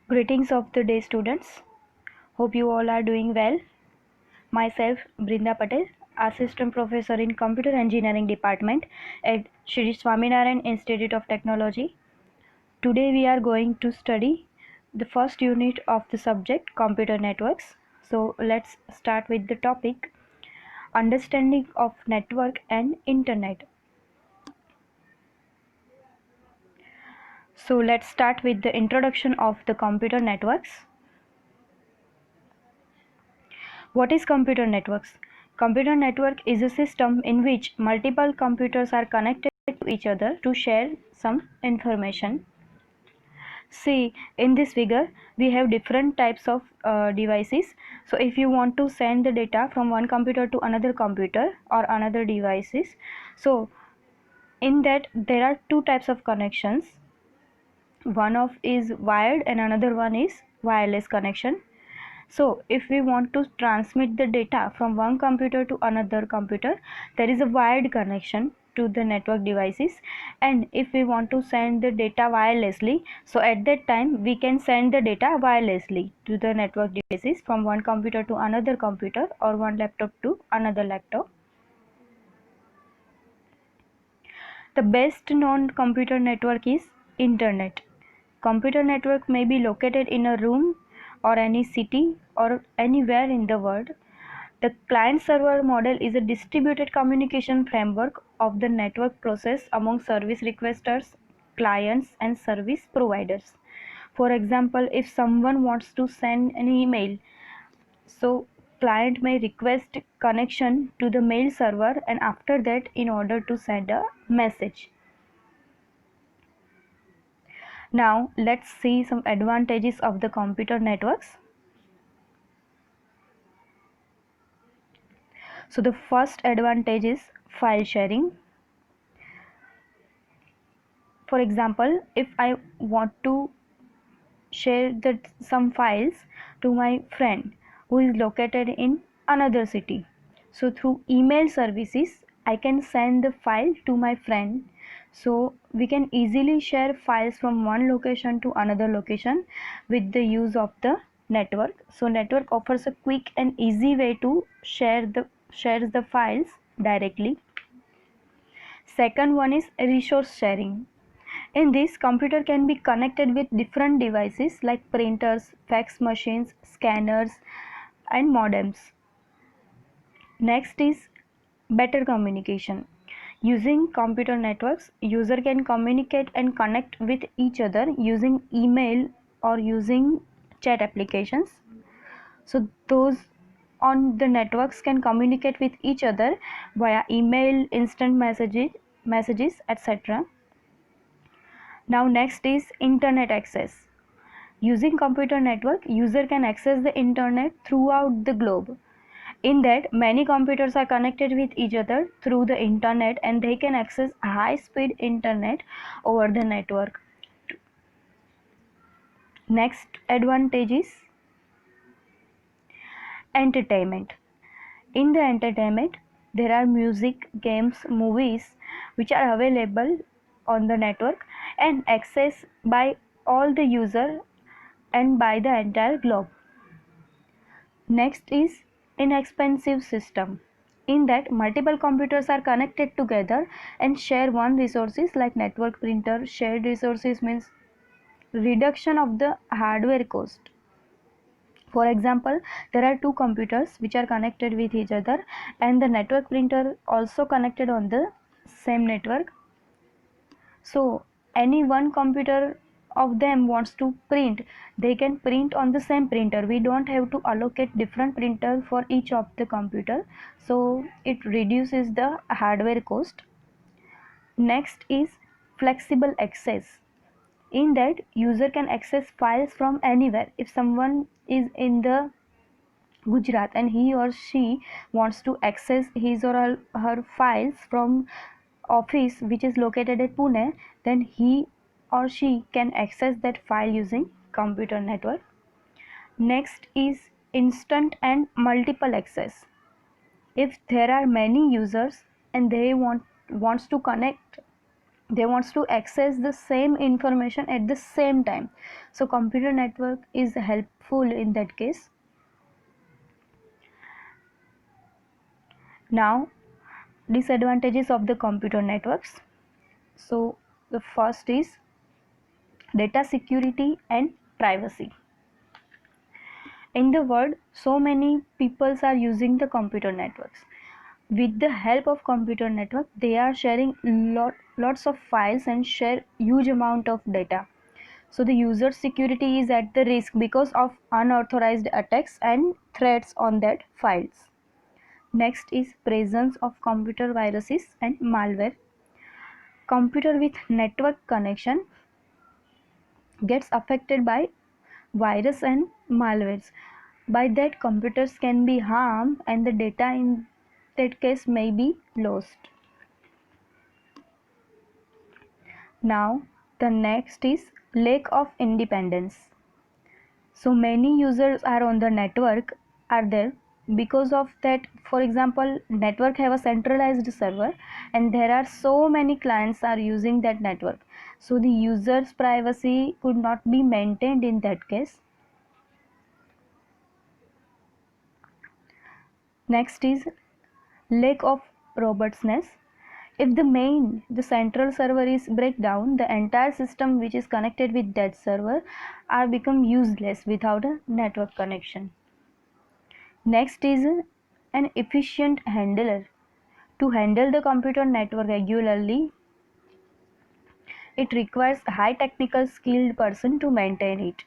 Greetings of the day, students. Hope you all are doing well. Myself, Brinda Patel, Assistant Professor in Computer Engineering Department at Shri Swaminarayan Institute of Technology. Today we are going to study the first unit of the subject Computer Networks. So let's start with the topic Understanding of Network and Internet. So let's start with the introduction of the computer networks. What is computer networks? Computer network is a system in which multiple computers are connected to each other to share some information. See, in this figure, we have different types of devices. So if you want to send the data from one computer to another computer or another devices, so in that there are two types of connections. One of is wired and another one is wireless connection. So if we want to transmit the data from one computer to another computer, there is a wired connection to the network devices, and if we want to send the data wirelessly, so at that time we can send the data wirelessly to the network devices from one computer to another computer or one laptop to another laptop. The best known computer network is internet. Computer network may be located in a room or any city or anywhere in the world. The client-server model is a distributed communication framework of the network process among service requesters, clients, and service providers. For example, if someone wants to send an email, so client may request connection to the mail server, and after that in order to send a message. Now let's see some advantages of the computer networks. So the first advantage is file sharing. For example, if I want to share some files to my friend who is located in another city, so through email services I can send the file to my friend, so we can easily share files from one location to another location with the use of the network. So network offers a quick and easy way to share the files directly. Second one is resource sharing. In this, computer can be connected with different devices like printers, fax machines, scanners, and modems. Next is better communication. Using computer networks, user can communicate and connect with each other using email or using chat applications. So those on the networks can communicate with each other via email, instant messages, etc. Now next is internet access. Using computer network, user can access the internet throughout the globe. In that, many computers are connected with each other through the internet and they can access high speed internet over the network. Next advantage is entertainment. In the entertainment, there are music, games, movies which are available on the network and accessed by all the user and by the entire globe. Next is inexpensive system. In that, multiple computers are connected together and share one resources like network printer. Shared resources means reduction of the hardware cost. For example, there are two computers which are connected with each other and the network printer also connected on the same network. So any one computer of them wants to print, they can print on the same printer. We don't have to allocate different printer for each of the computer, so it reduces the hardware cost. Next is flexible access. In that, user can access files from anywhere. If someone is in the Gujarat and he or she wants to access his or her files from office which is located at Pune, then he or she can access that file using computer network. Next is instant and multiple access. If there are many users and they wants to connect they wants to access the same information at the same time. So computer network is helpful in that case. Now, disadvantages of the computer networks. So the first is data security and privacy. In the world, so many people are using the computer networks. With the help of computer network, they are sharing lots of files and share huge amount of data. So the user security is at the risk because of unauthorized attacks and threats on that files. Next is presence of computer viruses and malware. Computer with network connection gets affected by virus and malwares. By that, computers can be harmed and the data in that case may be lost. Now, the next is lack of independence. So many users are on the network are there because of that. For example, network have a centralized server and there are so many clients are using that network. So the user's privacy could not be maintained in that case. Next is lack of robustness. If the central server is break down, the entire system which is connected with that server are become useless without a network connection. Next is an efficient handler. To handle the computer network regularly, it requires a high technical skilled person to maintain it.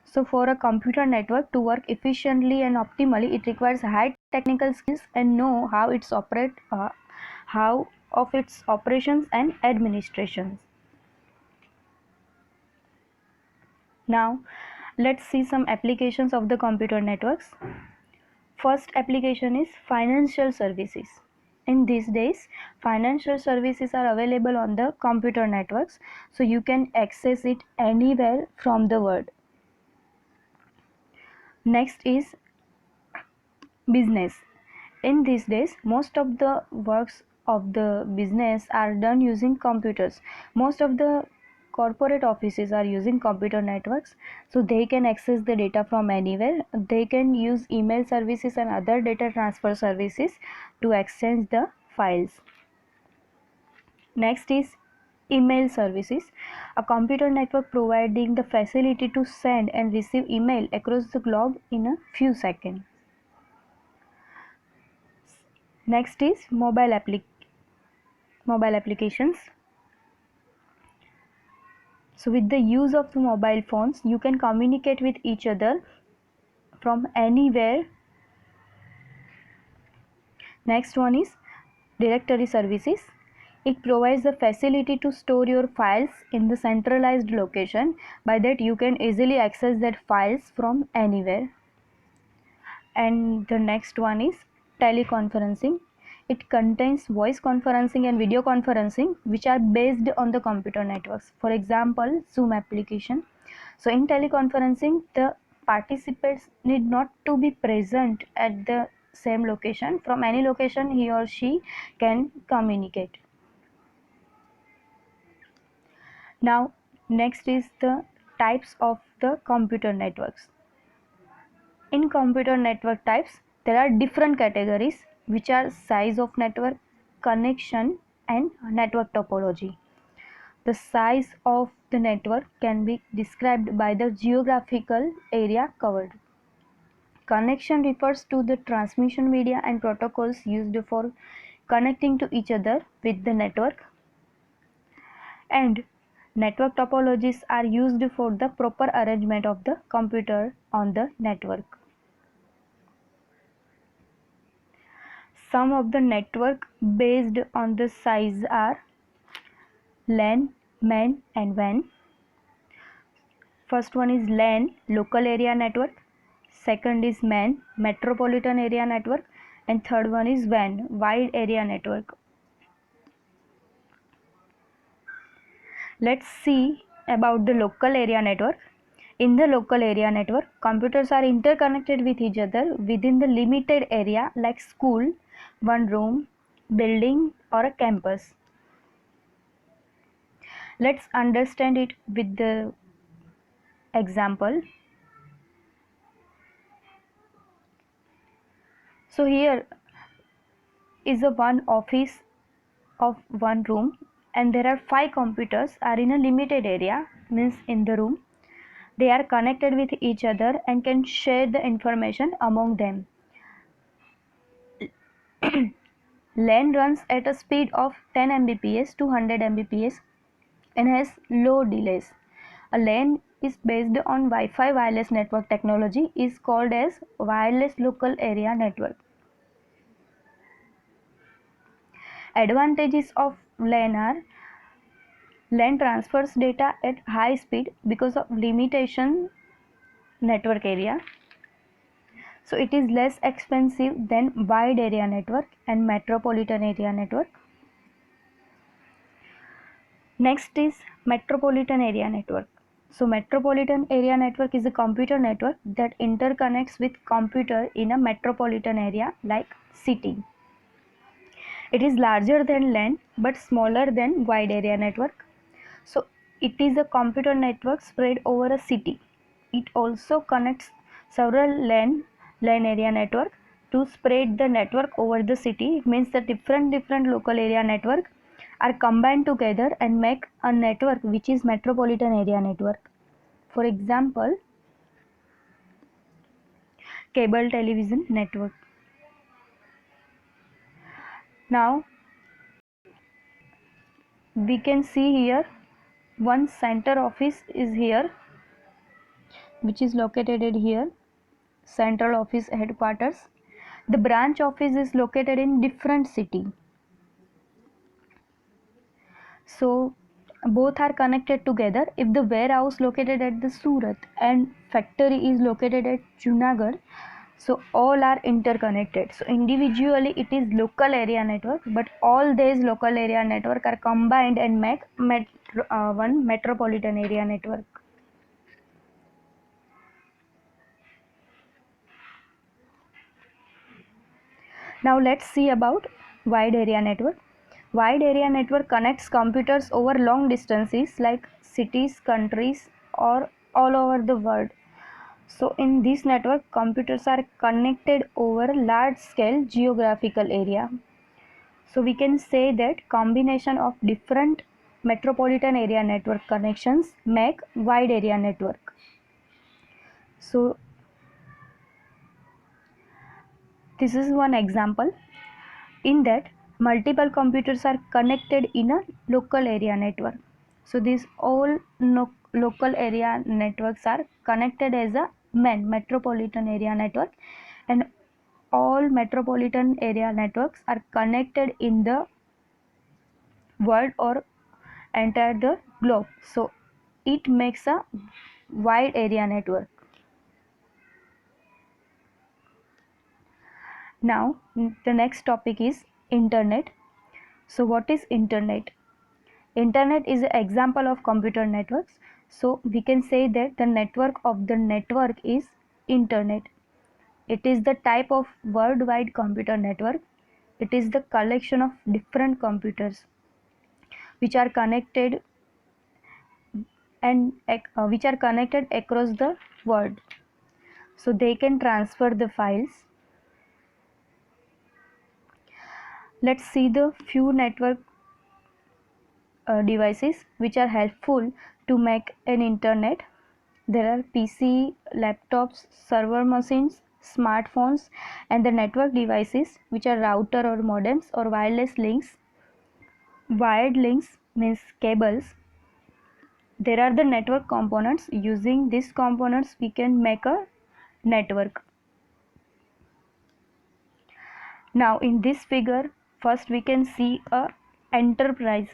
So for a computer network to work efficiently and optimally, it requires high technical skills and know how it's how of its operations and administrations. Now let's see some applications of the computer networks. First application is financial services. In these days, financial services are available on the computer networks, so you can access it anywhere from the world. Next is business. In these days, most of the works of the business are done using computers. Most of the corporate offices are using computer networks, so they can access the data from anywhere. They can use email services and other data transfer services to exchange the files. Next is email services. A computer network providing the facility to send and receive email across the globe in a few seconds. Next is mobile applications. So with the use of the mobile phones, you can communicate with each other from anywhere. Next one is directory services. It provides the facility to store your files in the centralized location. By that you can easily access that files from anywhere. And the next one is teleconferencing. It contains voice conferencing and video conferencing which are based on the computer networks. For example, Zoom application. So in teleconferencing, the participants need not to be present at the same location. From any location he or she can communicate. Now next is the types of the computer networks. In computer network types, there are different categories which are size of network, connection and network topology. The size of the network can be described by the geographical area covered. Connection refers to the transmission media and protocols used for connecting to each other with the network. And network topologies are used for the proper arrangement of the computer on the network. Some of the network based on the size are LAN, MAN and WAN. First one is LAN, local area network. Second is MAN, metropolitan area network. And third one is WAN, wide area network. Let's see about the local area network. In the local area network, computers are interconnected with each other within the limited area like school, one room, building or a campus. Let's understand it with the example. So here is a one office of one room, and there are 5 computers are in a limited area, means in the room. They are connected with each other and can share the information among them. LAN runs at a speed of 10 Mbps to 100 Mbps and has low delays. A LAN is based on Wi-Fi wireless network technology, is called as wireless local area network. Advantages of LAN are: LAN transfers data at high speed because of limitation network area. So it is less expensive than wide area network and metropolitan area network. Next is metropolitan area network. So metropolitan area network is a computer network that interconnects with computer in a metropolitan area like city. It is larger than LAN but smaller than wide area network. So it is a computer network spread over a city. It also connects several LAN area network to spread the network over the city. It means that different local area network are combined together and make a network which is metropolitan area network. For example, cable television network. Now we can see here one center office is here, which is located here, central office headquarters. The branch office is located in different city. So both are connected together. If the warehouse located at the Surat and factory is located at Junagadh, so all are interconnected. So individually it is local area network, but all these local area network are combined and make one metropolitan area network. Now let's see about wide area network. Wide area network connects computers over long distances like cities, countries, or all over the world. So in this network, computers are connected over large scale geographical area. So we can say that combination of different metropolitan area network connections make wide area network. So this is one example. In that, multiple computers are connected in a local area network. So these all local area networks are connected as a metropolitan area network, and all metropolitan area networks are connected in the world or entire the globe. So it makes a wide area network. Now the next topic is internet. So what is internet? Internet is an example of computer networks. So we can say that the network of the network is internet. It is the type of worldwide computer network. It is the collection of different computers which are connected and which are connected across the world. So they can transfer the files. Let's see the few network devices which are helpful to make an internet. There are PC, laptops, server machines, smartphones, and the network devices which are router or modems or wireless links. Wired links means cables. There are the network components. Using these components we can make a network. Now in this figure, first we can see a enterprise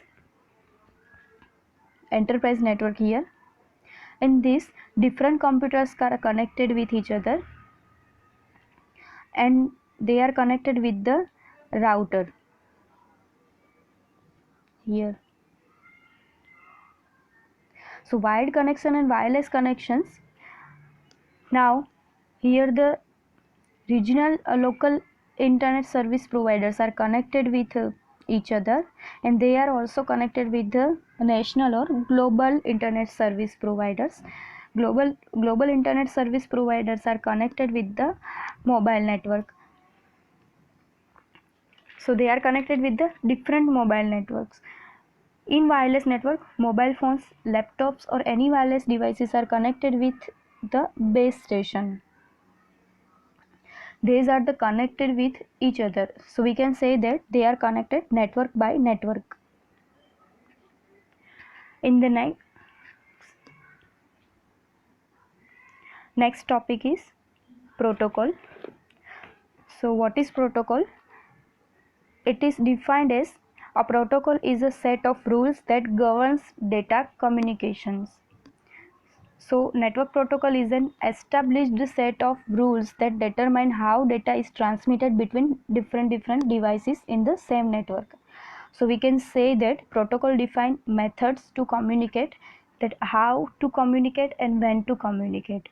network here. In this, different computers are connected with each other and they are connected with the router here. So wired connection and wireless connections. Now here the regional local internet service providers are connected with each other, and they are also connected with the national or global internet service providers. Global internet service providers are connected with the mobile network. So they are connected with the different mobile networks. In wireless network, mobile phones, laptops or any wireless devices are connected with the base station. These are the connected with each other. So we can say that they are connected network by network. In the next topic is protocol. So what is protocol? It is defined as a protocol is a set of rules that governs data communications. So network protocol is an established set of rules that determine how data is transmitted between different devices in the same network. So we can say that protocol define methods to communicate, that how to communicate and when to communicate.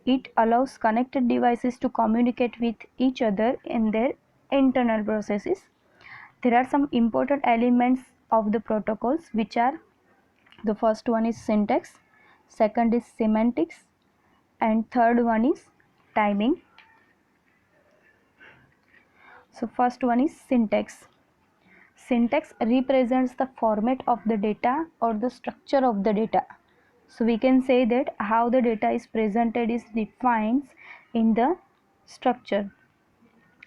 It allows connected devices to communicate with each other in their internal processes. There are some important elements of the protocols, which are: the first one is syntax, second is semantics, and third one is timing. So first one is syntax. Syntax represents the format of the data or the structure of the data. So we can say that how the data is presented is defined in the structure.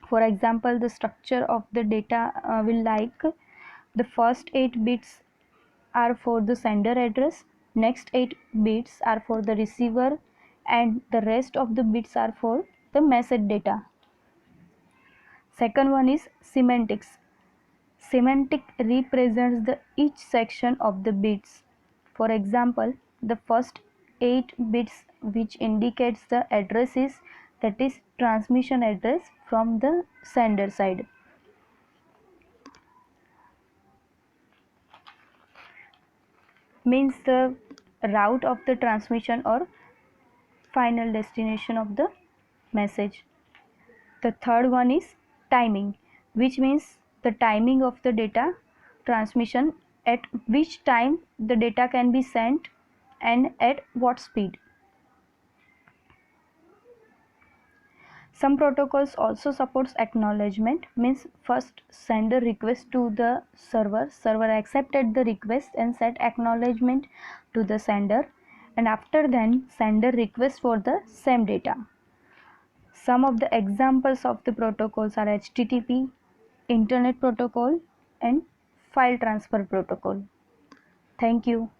For example, the structure of the data will like: the first 8 bits are for the sender address, next 8 bits are for the receiver, and the rest of the bits are for the message data. Second one is semantics. Semantic represents the each section of the bits. For example, the first 8 bits which indicates the addresses, that is transmission address from the sender side. Means the route of the transmission or final destination of the message. The third one is timing, which means the timing of the data transmission, at which time the data can be sent and at what speed. Some protocols also supports acknowledgement, means first sender request to the server accepted the request and sent acknowledgement to the sender, and after then sender request for the same data. Some of the examples of the protocols are HTTP, Internet Protocol, and File Transfer Protocol. Thank you.